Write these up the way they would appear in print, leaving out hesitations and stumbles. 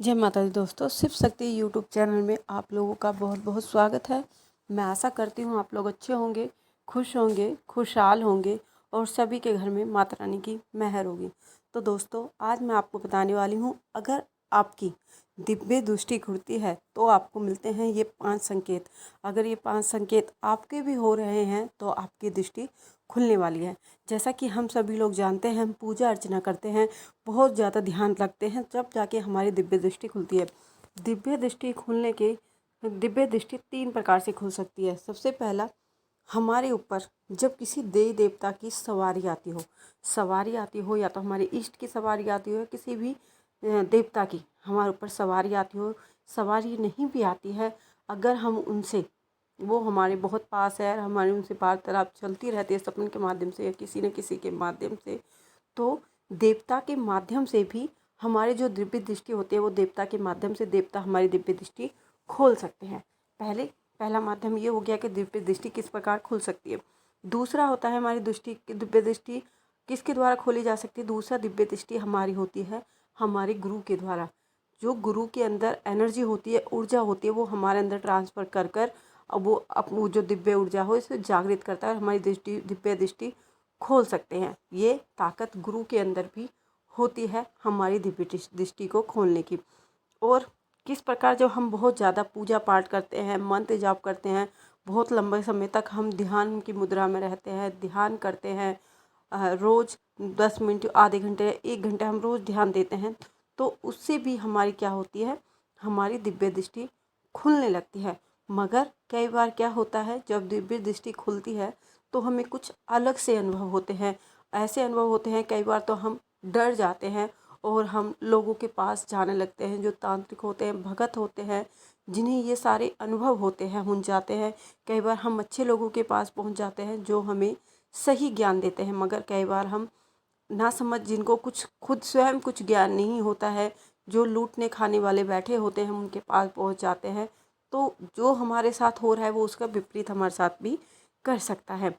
जय माता दी दोस्तों, शिव शक्ति यूट्यूब चैनल में आप लोगों का बहुत बहुत स्वागत है। मैं आशा करती हूँ आप लोग अच्छे होंगे, खुशहाल होंगे और सभी के घर में माता रानी की मेहर होगी। तो दोस्तों, आज मैं आपको बताने वाली हूँ, अगर आपकी दिव्य दृष्टि खुलती है तो आपको मिलते हैं ये 5 संकेत। अगर ये 5 संकेत आपके भी हो रहे हैं तो आपकी दृष्टि खुलने वाली है। जैसा कि हम सभी लोग जानते हैं, हम पूजा अर्चना करते हैं, बहुत ज़्यादा ध्यान रखते हैं, जब जाके हमारी दिव्य दृष्टि खुलती है। दिव्य दृष्टि 3 प्रकार से खुल सकती है। सबसे पहला, हमारे ऊपर जब किसी देवी देवता की सवारी आती हो या तो हमारे इष्ट की सवारी आती हो, किसी भी देवता की हमारे ऊपर सवारी आती हो, सवारी नहीं भी आती है, अगर हम उनसे, वो हमारे बहुत पास है, हमारी उनसे वार्तालाप चलती रहती है सपने के माध्यम से या किसी न किसी के माध्यम से, तो देवता के माध्यम से भी हमारी जो दिव्य दृष्टि होती है, वो देवता के माध्यम से देवता हमारी दिव्य दृष्टि खोल सकते हैं। पहला माध्यम ये हो गया कि दिव्य दृष्टि किस प्रकार खुल सकती है। दूसरा होता है हमारी दिव्य दृष्टि किसके द्वारा खोली जा सकती है। दूसरा दिव्य दृष्टि हमारी होती है हमारे गुरु के द्वारा। जो गुरु के अंदर एनर्जी होती है, ऊर्जा होती है, वो हमारे अंदर ट्रांसफ़र कर कर अब वो जो दिव्य ऊर्जा हो इसे जागृत करता है और हमारी दिव्य दृष्टि खोल सकते हैं। ये ताकत गुरु के अंदर भी होती है हमारी दिव्य दृष्टि को खोलने की। और किस प्रकार जब हम बहुत ज़्यादा पूजा पाठ करते हैं, मंत्र जाप करते हैं, बहुत लंबे समय तक हम ध्यान की मुद्रा में रहते हैं, ध्यान करते हैं, रोज़ 10 मिनट, आधे घंटे, 1 घंटे हम रोज़ ध्यान देते हैं, तो उससे भी हमारी क्या होती है, हमारी दिव्य दृष्टि खुलने लगती है। मगर कई बार क्या होता है, जब दिव्य दृष्टि खुलती है तो हमें कुछ अलग से अनुभव होते हैं। ऐसे अनुभव होते हैं कई बार तो हम डर जाते हैं और हम लोगों के पास जाने लगते हैं, जो तांत्रिक होते हैं, भगत होते हैं, जिन्हें ये सारे अनुभव होते हैं, हम जाते हैं। कई बार हम अच्छे लोगों के पास पहुंच जाते हैं जो हमें सही ज्ञान देते हैं, मगर कई बार हम ना समझ, जिनको कुछ खुद स्वयं कुछ ज्ञान नहीं होता है, जो लूटने खाने वाले बैठे होते हैं, उनके पास पहुंच जाते हैं। तो जो हमारे साथ हो रहा है वो उसका विपरीत हमारे साथ भी कर सकता है।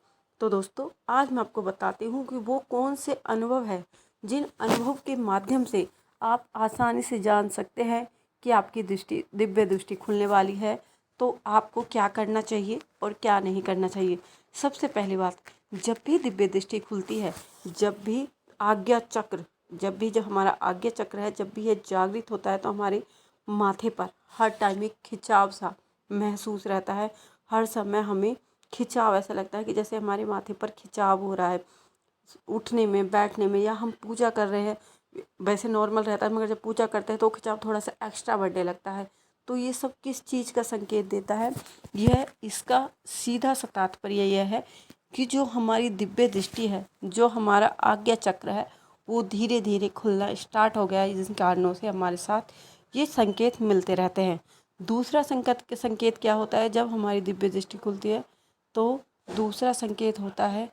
तो दोस्तों, आज मैं आपको बताती हूँ कि वो कौन से अनुभव है, जिन अनुभव के माध्यम से आप आसानी से जान सकते हैं कि आपकी दिव्य दृष्टि खुलने वाली है। तो आपको क्या करना चाहिए और क्या नहीं करना चाहिए। सबसे पहली बात, जब भी दिव्य दृष्टि खुलती है, जब हमारा आज्ञा चक्र है, जब भी ये जागृत होता है, तो हमारे माथे पर हर टाइम एक खिंचाव सा महसूस रहता है। हर समय हमें खिंचाव, ऐसा लगता है कि जैसे हमारे माथे पर खिंचाव हो रहा है, उठने में, बैठने में, या हम पूजा कर रहे हैं, वैसे नॉर्मल रहता है, मगर जब पूजा करते हैं तो खिंचाव थोड़ा सा एक्स्ट्रा बढ़ने लगता है। तो ये सब किस चीज़ का संकेत देता है? इसका सीधा सा तात्पर्य यह है कि जो हमारी दिव्य दृष्टि है, जो हमारा आज्ञा चक्र है, वो धीरे धीरे खुलना स्टार्ट हो गया है, जिन कारणों से हमारे साथ ये संकेत मिलते रहते हैं। दूसरा संकेत क्या होता है जब हमारी दिव्य दृष्टि खुलती है? तो दूसरा संकेत होता है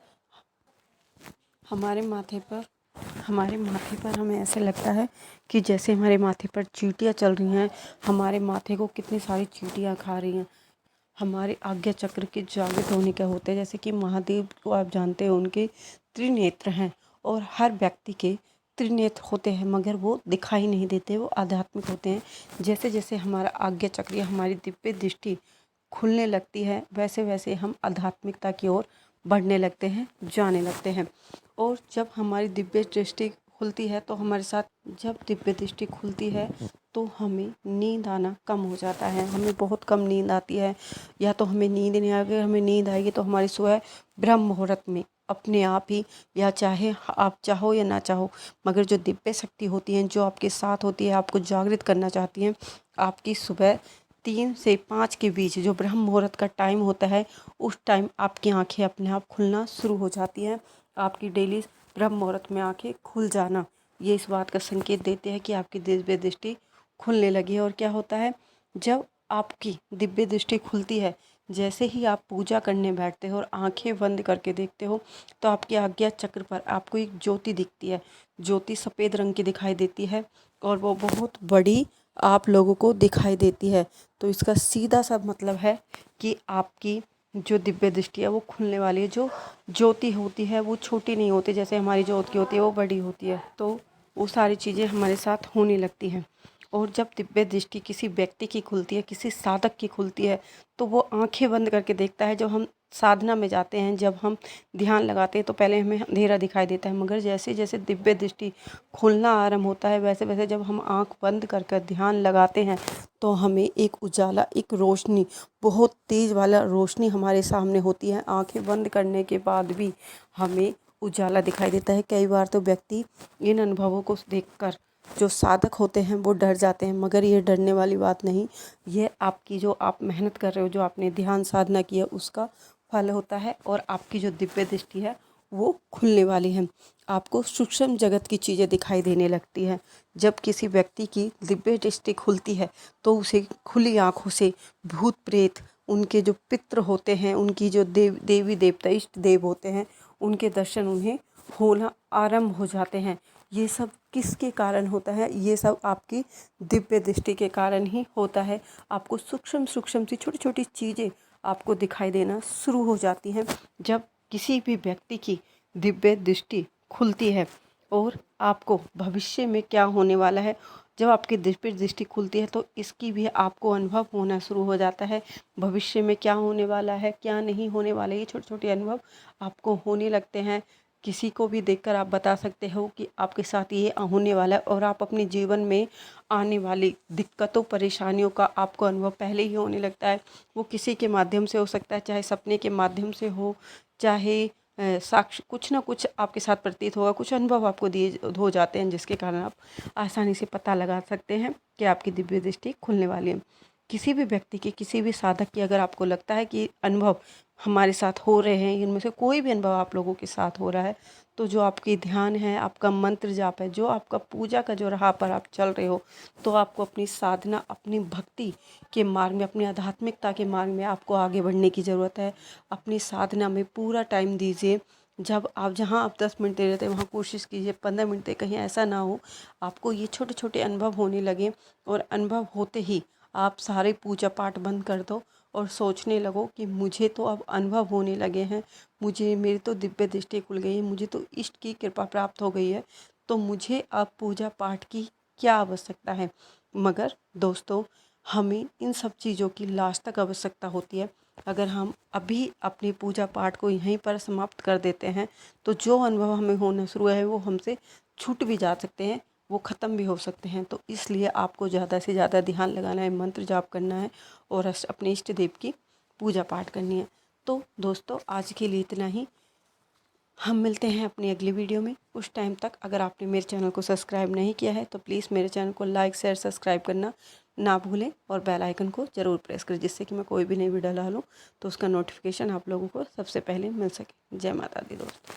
हमारे माथे पर हमें ऐसे लगता है कि जैसे हमारे माथे पर चींटियाँ चल रही हैं, हमारे माथे को कितनी सारी चींटियाँ खा रही हैं। हमारे आज्ञा चक्र के जागृत होने क्या होते हैं, जैसे कि महादेव को आप जानते हो, उनके त्रिनेत्र हैं और हर व्यक्ति के त्रिनेत्र होते हैं, मगर वो दिखाई नहीं देते, वो आध्यात्मिक होते हैं। जैसे जैसे हमारा आज्ञा चक्र या हमारी दिव्य दृष्टि खुलने लगती है, वैसे वैसे हम आध्यात्मिकता की ओर बढ़ने लगते हैं, जाने लगते हैं। और जब हमारी दिव्य दृष्टि खुलती है तो हमारे साथ, जब दिव्य दृष्टि खुलती है तो हमें नींद आना कम हो जाता है। हमें बहुत कम नींद आती है, या तो हमें नींद नहीं आएगी। अगर हमें नींद आएगी तो हमारी सुबह ब्रह्म मुहूर्त में अपने आप ही, या चाहे आप चाहो या ना चाहो, मगर जो दिव्य शक्ति होती है, जो आपके साथ होती है, आपको जागृत करना चाहती हैं, आपकी सुबह 3 से 5 के बीच जो ब्रह्म मुहूर्त का टाइम होता है, उस टाइम आपकी आंखें अपने आप खुलना शुरू हो जाती हैं। आपकी डेली ब्रह्म मुहूर्त में आंखें खुल जाना, ये इस बात का संकेत देते हैं कि आपकी दिव्य दृष्टि खुलने लगी है। और क्या होता है, जब आपकी दिव्य दृष्टि खुलती है, जैसे ही आप पूजा करने बैठते हो और आंखें बंद करके देखते हो, तो आपकी आज्ञा चक्र पर आपको एक ज्योति दिखती है। ज्योति सफ़ेद रंग की दिखाई देती है और वो बहुत बड़ी आप लोगों को दिखाई देती है। तो इसका सीधा सा मतलब है कि आपकी जो दिव्य दृष्टि है वो खुलने वाली है। जो ज्योति होती है वो छोटी नहीं होती, जैसे हमारी ज्योति होती है वो बड़ी होती है। तो वो सारी चीज़ें हमारे साथ होने लगती हैं। और जब दिव्य दृष्टि किसी व्यक्ति की खुलती है, किसी साधक की खुलती है, तो वो आंखें बंद करके देखता है। जब हम साधना में जाते हैं, जब हम ध्यान लगाते हैं, तो पहले हमें अंधेरा दिखाई देता है, मगर जैसे जैसे दिव्य दृष्टि खुलना आरंभ होता है, वैसे वैसे जब हम आंख बंद कर कर ध्यान लगाते हैं, तो हमें एक उजाला, एक रोशनी, बहुत तेज वाला रोशनी हमारे सामने होती है। आंखें बंद करने के बाद भी हमें उजाला दिखाई देता है। कई बार तो व्यक्ति इन अनुभवों को देखकर, जो साधक होते हैं, वो डर जाते हैं, मगर ये डरने वाली बात नहीं। ये आपकी जो आप मेहनत कर रहे हो, जो आपने ध्यान साधना किया, उसका फल होता है, और आपकी जो दिव्य दृष्टि है वो खुलने वाली है। आपको सूक्ष्म जगत की चीज़ें दिखाई देने लगती है। जब किसी व्यक्ति की दिव्य दृष्टि खुलती है, तो उसे खुली आंखों से भूत प्रेत, उनके जो पितृ होते हैं, उनकी जो देवी देवता, इष्ट देव होते हैं, उनके दर्शन उन्हें होना आरंभ हो जाते हैं। ये सब किसके कारण होता है? ये सब आपकी दिव्य दृष्टि के कारण ही होता है। आपको सूक्ष्म सूक्ष्म सी छोटी छोटी चीज़ें आपको दिखाई देना शुरू हो जाती हैं जब किसी भी व्यक्ति की दिव्य दृष्टि खुलती है। और आपको भविष्य में क्या होने वाला है, जब आपकी दिव्य दृष्टि खुलती है, तो इसकी भी आपको अनुभव होना शुरू हो जाता है। भविष्य में क्या होने वाला है, क्या नहीं होने वाला है, ये छोटे छोटे अनुभव आपको होने लगते हैं। किसी को भी देखकर आप बता सकते हो कि आपके साथ ये होने वाला है, और आप अपने जीवन में आने वाली दिक्कतों, परेशानियों का आपको अनुभव पहले ही होने लगता है। वो किसी के माध्यम से हो सकता है, चाहे सपने के माध्यम से हो, चाहे साक्ष्य, कुछ ना कुछ आपके साथ प्रतीत होगा, कुछ अनुभव आपको दिए हो जाते हैं, जिसके कारण आप आसानी से पता लगा सकते हैं कि आपकी दिव्य दृष्टि खुलने वाली है। किसी भी व्यक्ति की, किसी भी साधक की, अगर आपको लगता है कि अनुभव हमारे साथ हो रहे हैं, इनमें से कोई भी अनुभव आप लोगों के साथ हो रहा है, तो जो आपकी ध्यान है, आपका मंत्र जाप है, जो आपका पूजा का जो राह पर आप चल रहे हो, तो आपको अपनी साधना, अपनी भक्ति के मार्ग में, अपनी आध्यात्मिकता के मार्ग में आपको आगे बढ़ने की ज़रूरत है। अपनी साधना में पूरा टाइम दीजिए। जब आप, जहाँ आप 10 मिनट दे रहे थे, वहाँ कोशिश कीजिए 15 मिनट दे। कहीं ऐसा ना हो आपको ये छोटे छोटे अनुभव होने लगे, और अनुभव होते ही आप सारे पूजा पाठ बंद कर दो और सोचने लगो कि मुझे तो अब अनुभव होने लगे हैं, मुझे, मेरी तो दिव्य दृष्टि खुल गई है, मुझे तो इष्ट की कृपा प्राप्त हो गई है, तो मुझे अब पूजा पाठ की क्या आवश्यकता है। मगर दोस्तों, हमें इन सब चीज़ों की लास्ट तक आवश्यकता होती है। अगर हम अभी अपनी पूजा पाठ को यहीं पर समाप्त कर देते हैं, तो जो अनुभव हमें होना शुरू है, वो हमसे छूट भी जा सकते हैं, वो ख़त्म भी हो सकते हैं। तो इसलिए आपको ज़्यादा से ज़्यादा ध्यान लगाना है, मंत्र जाप करना है, और अपने इष्ट देव की पूजा पाठ करनी है। तो दोस्तों, आज के लिए इतना ही। हम मिलते हैं अपनी अगली वीडियो में। उस टाइम तक अगर आपने मेरे चैनल को सब्सक्राइब नहीं किया है, तो प्लीज़ मेरे चैनल को लाइक, शेयर, सब्सक्राइब करना ना भूलें, और बेल आइकन को ज़रूर प्रेस करें, जिससे कि मैं कोई भी नई वीडियो डालूँ तो उसका नोटिफिकेशन आप लोगों को सबसे पहले मिल सके। जय माता दी दोस्तों।